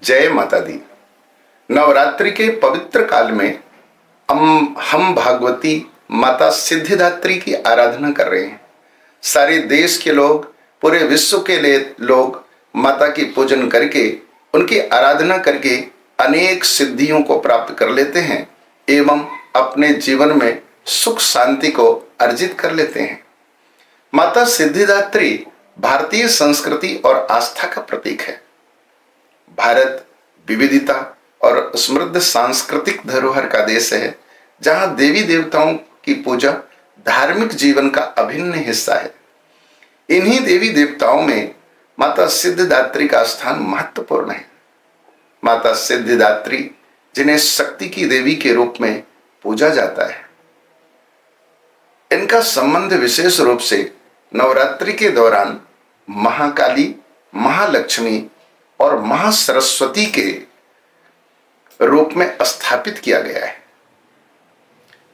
जय माता दी। नवरात्रि के पवित्र काल में हम भागवती माता सिद्धिदात्री की आराधना कर रहे हैं। सारे देश के लोग, पूरे विश्व के लिए लोग माता की पूजन करके, उनकी आराधना करके अनेक सिद्धियों को प्राप्त कर लेते हैं एवं अपने जीवन में सुख शांति को अर्जित कर लेते हैं। माता सिद्धिदात्री भारतीय संस्कृति और आस्था का प्रतीक है। भारत विविधता और समृद्ध सांस्कृतिक धरोहर का देश है, जहां देवी देवताओं की पूजा धार्मिक जीवन का अभिन्न हिस्सा है। इन्हीं देवी देवताओं में माता सिद्धिदात्री का स्थान महत्वपूर्ण है। माता सिद्धिदात्री, जिन्हें शक्ति की देवी के रूप में पूजा जाता है, इनका संबंध विशेष रूप से नवरात्रि के दौरान महाकाली, महालक्ष्मी और महासरस्वती के रूप में स्थापित किया गया है।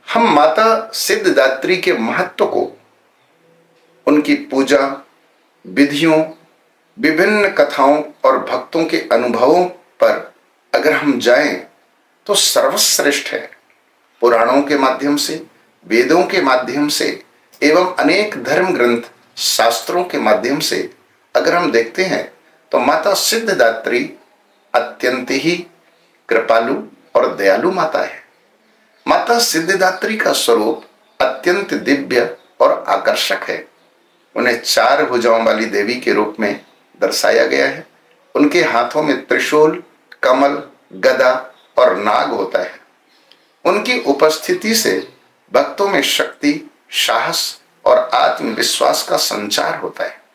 हम माता सिद्धिदात्री के महत्व को, उनकी पूजा विधियों, विभिन्न कथाओं और भक्तों के अनुभवों पर अगर हम जाएं तो सर्वश्रेष्ठ है। पुराणों के माध्यम से, वेदों के माध्यम से एवं अनेक धर्म ग्रंथ, शास्त्रों के माध्यम से अगर हम देखते हैं तो माता सिद्धिदात्री अत्यंत ही कृपालु और दयालु माता है। माता सिद्धिदात्री का स्वरूप अत्यंत दिव्य और आकर्षक है। उन्हें 4 भुजाओं वाली देवी के रूप में दर्शाया गया है। उनके हाथों में त्रिशूल, कमल, गदा और नाग होता है। उनकी उपस्थिति से भक्तों में शक्ति, साहस और आत्मविश्वास का संचार होता है।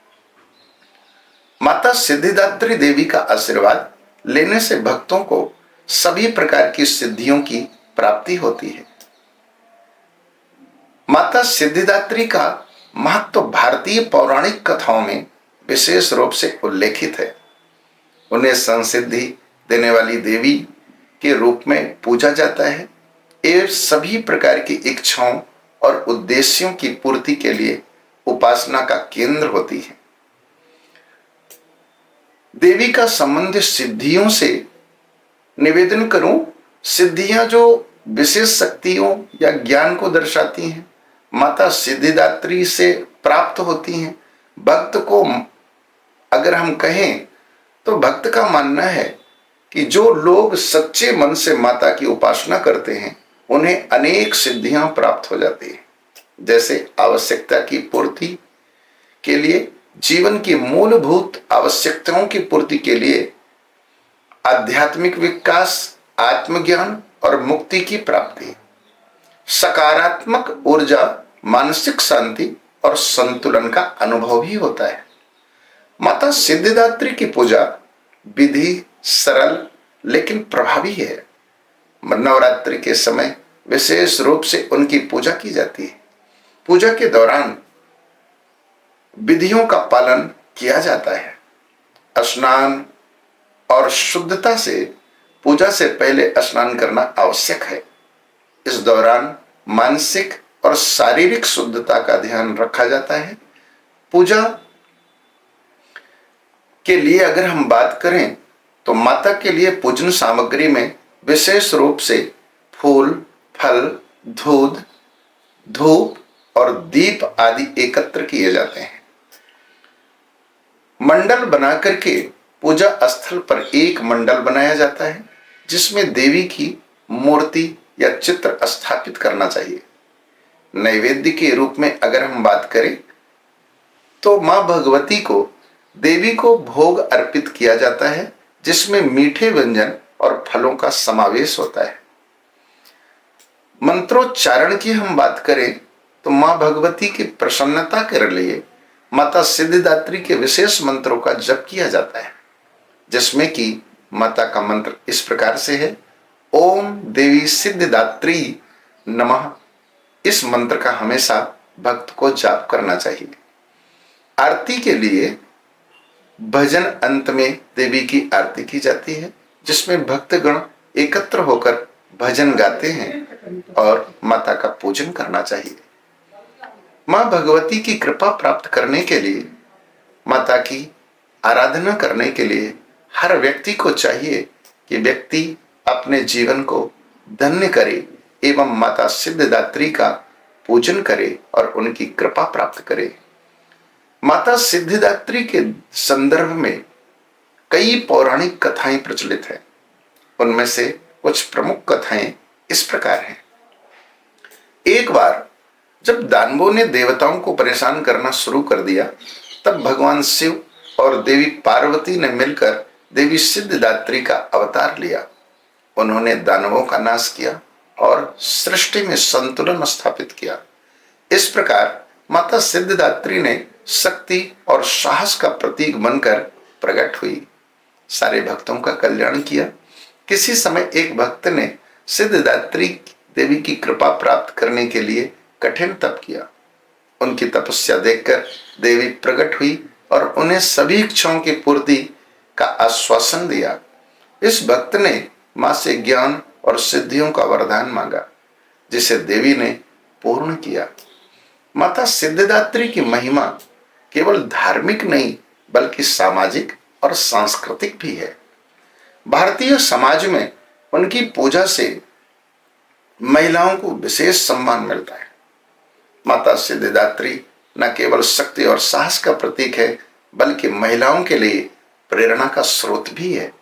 माता सिद्धिदात्री देवी का आशीर्वाद लेने से भक्तों को सभी प्रकार की सिद्धियों की प्राप्ति होती है। माता सिद्धिदात्री का महत्व भारतीय पौराणिक कथाओं में विशेष रूप से उल्लेखित है। उन्हें संसिद्धि देने वाली देवी के रूप में पूजा जाता है। ये सभी प्रकार की इच्छाओं और उद्देश्यों की पूर्ति के लिए उपासना का केंद्र होती है। देवी का संबंध सिद्धियों से निवेदन करूं, सिद्धियां जो विशेष शक्तियों या ज्ञान को दर्शाती हैं, माता सिद्धिदात्री से प्राप्त होती हैं। भक्त को अगर हम कहें तो भक्त का मानना है कि जो लोग सच्चे मन से माता की उपासना करते हैं, उन्हें अनेक सिद्धियां प्राप्त हो जाती हैं। जैसे आवश्यकता की पूर्ति के लिए, जीवन की मूलभूत आवश्यकताओं की पूर्ति के लिए आध्यात्मिक विकास, आत्मज्ञान और मुक्ति की प्राप्ति, सकारात्मक ऊर्जा, मानसिक शांति और संतुलन का अनुभव भी होता है। माता सिद्धिदात्री की पूजा विधि सरल लेकिन प्रभावी है। नवरात्रि के समय विशेष रूप से उनकी पूजा की जाती है। पूजा के दौरान विधियों का पालन किया जाता है। स्नान और शुद्धता से, पूजा से पहले स्नान करना आवश्यक है। इस दौरान मानसिक और शारीरिक शुद्धता का ध्यान रखा जाता है। पूजा के लिए अगर हम बात करें तो माता के लिए पूजन सामग्री में विशेष रूप से फूल, फल, दूध, धूप और दीप आदि एकत्र किए जाते हैं। मंडल बना करके पूजा स्थल पर एक मंडल बनाया जाता है, जिसमें देवी की मूर्ति या चित्र स्थापित करना चाहिए। नैवेद्य के रूप में अगर हम बात करें तो मां भगवती को, देवी को भोग अर्पित किया जाता है, जिसमें मीठे व्यंजन और फलों का समावेश होता है। मंत्रोच्चारण की हम बात करें तो मां भगवती की प्रसन्नता के लिए माता सिद्धिदात्री के विशेष मंत्रों का जप किया जाता है, जिसमें कि माता का मंत्र इस प्रकार से है: ओम देवी सिद्धिदात्री नमः। इस मंत्र का हमेशा भक्त को जाप करना चाहिए। आरती के लिए भजन अंत में देवी की आरती की जाती है, जिसमें भक्तगण एकत्र होकर भजन गाते हैं और माता का पूजन करना चाहिए। मां भगवती की कृपा प्राप्त करने के लिए, माता की आराधना करने के लिए हर व्यक्ति को चाहिए कि व्यक्ति अपने जीवन को धन्य करे एवं माता सिद्धिदात्री का पूजन करे और उनकी कृपा प्राप्त करे। माता सिद्धिदात्री के संदर्भ में कई पौराणिक कथाएं प्रचलित हैं। उनमें से कुछ प्रमुख कथाएं इस प्रकार हैं। एक बार जब दानवों ने देवताओं को परेशान करना शुरू कर दिया, तब भगवान शिव और देवी पार्वती ने मिलकर देवी सिद्धिदात्री का अवतार लिया। उन्होंने दानवों का नाश किया और सृष्टि में संतुलन स्थापित किया। इस प्रकार माता सिद्धिदात्री ने शक्ति और साहस का प्रतीक बनकर प्रकट हुई, सारे भक्तों का कल्याण किया। किसी समय एक भक्त ने सिद्धिदात्री देवी की कृपा प्राप्त करने के लिए कठिन तप किया। उनकी तपस्या देखकर देवी प्रकट हुई और उन्हें सभी इच्छाओं की पूर्ति का आश्वासन दिया। इस भक्त ने मां से ज्ञान और सिद्धियों का वरदान मांगा, जिसे देवी ने पूर्ण किया। माता सिद्धिदात्री की महिमा केवल धार्मिक नहीं बल्कि सामाजिक और सांस्कृतिक भी है। भारतीय समाज में उनकी पूजा से महिलाओं को विशेष सम्मान मिलता है। माता सिद्धिदात्री न केवल शक्ति और साहस का प्रतीक है बल्कि महिलाओं के लिए प्रेरणा का स्रोत भी है।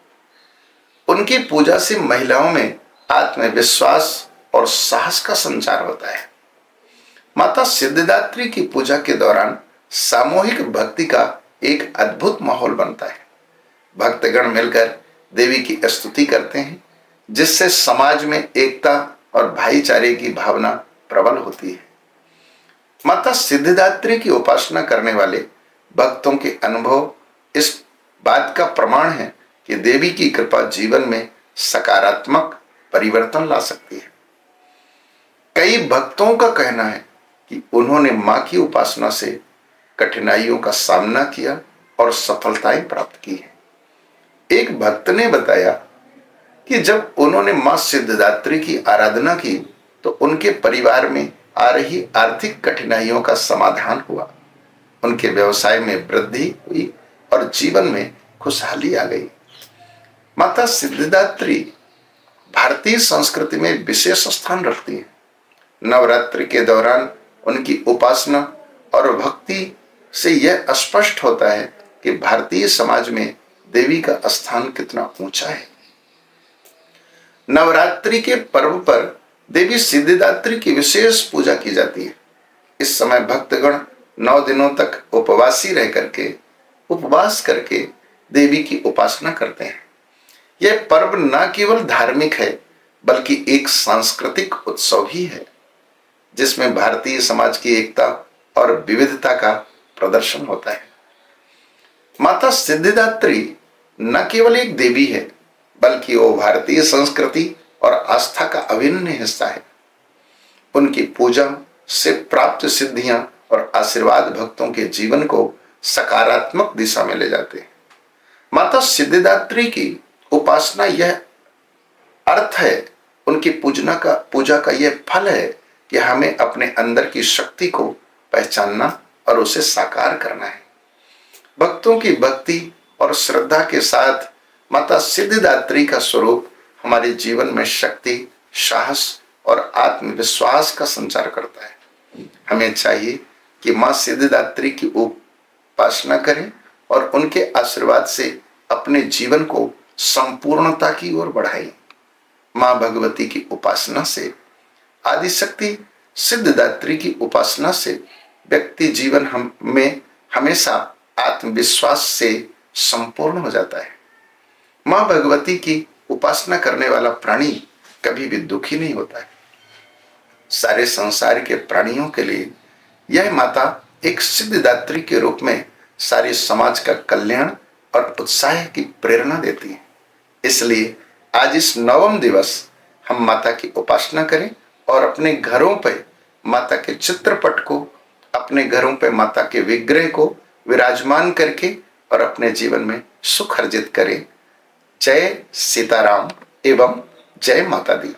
उनकी पूजा से महिलाओं में आत्मविश्वास और साहस का संचार होता है। माता सिद्धिदात्री की पूजा के दौरान सामूहिक भक्ति का एक अद्भुत माहौल बनता है। भक्तगण मिलकर देवी की स्तुति करते हैं, जिससे समाज में एकता और भाईचारे की भावना प्रबल होती है। माता सिद्धिदात्री की उपासना करने वाले भक्तों के अनुभव इस बात का प्रमाण है कि देवी की कृपा जीवन में सकारात्मक परिवर्तन ला सकती है। कई भक्तों का कहना है कि उन्होंने मां की उपासना से कठिनाइयों का सामना किया और सफलताएं प्राप्त की है। एक भक्त ने बताया कि जब उन्होंने मां सिद्धिदात्री की आराधना की तो उनके परिवार में आ रही आर्थिक कठिनाइयों का समाधान हुआ। उनके व्यवसाय में वृद्धि हुई और जीवन में खुशहाली आ गई। माता सिद्धिदात्री भारतीय संस्कृति में विशेष स्थान रखती है। नवरात्रि के दौरान उनकी उपासना और भक्ति से यह स्पष्ट होता है कि भारतीय समाज में देवी का स्थान कितना ऊंचा है। नवरात्रि के पर्व पर देवी सिद्धिदात्री की विशेष पूजा की जाती है। इस समय भक्तगण 9 दिनों तक उपवास करके देवी की उपासना करते हैं। यह पर्व न केवल धार्मिक है बल्कि एक सांस्कृतिक उत्सव भी है, जिसमें भारतीय समाज की एकता और विविधता का प्रदर्शन होता है। माता सिद्धिदात्री न केवल एक देवी है बल्कि वो भारतीय संस्कृति और आस्था का अभिन्न हिस्सा है। उनकी पूजा से प्राप्त सिद्धियां और आशीर्वाद भक्तों के जीवन को सकारात्मक दिशा में ले जाते हैं। माता सिद्धिदात्री की उपासना यह अर्थ है, उनकी पूजा का यह फल है कि हमें अपने अंदर की शक्ति को पहचानना और उसे साकार करना है। भक्तों की भक्ति और श्रद्धा के साथ माता सिद्धिदात्री का स्वरूप हमारे जीवन में शक्ति, साहस और आत्मविश्वास का संचार करता है। हमें चाहिए कि मां सिद्धिदात्री की उपासना करें और उनके आशीर्वाद से अपने जीवन को संपूर्णता की ओर बढ़ाएं। मां भगवती की उपासना से, आदिशक्ति सिद्धिदात्री की उपासना से व्यक्ति जीवन में हमेशा आत्मविश्वास से संपूर्ण हो जाता है। मां भगवती की उपासना करने वाला प्राणी कभी भी दुखी नहीं होता है। सारे संसार के प्राणियों के लिए यह माता एक सिद्धिदात्री के रूप में सारे समाज का कल्याण और उत्साह की प्रेरणा देती है। इसलिए आज इस नवम दिवस हम माता की उपासना करें और अपने घरों पे माता के चित्रपट को, अपने घरों पे माता के विग्रह को विराजमान करके और अपने जीवन में सुख अर्जित करें। जय सीताराम एवं जय माता दी।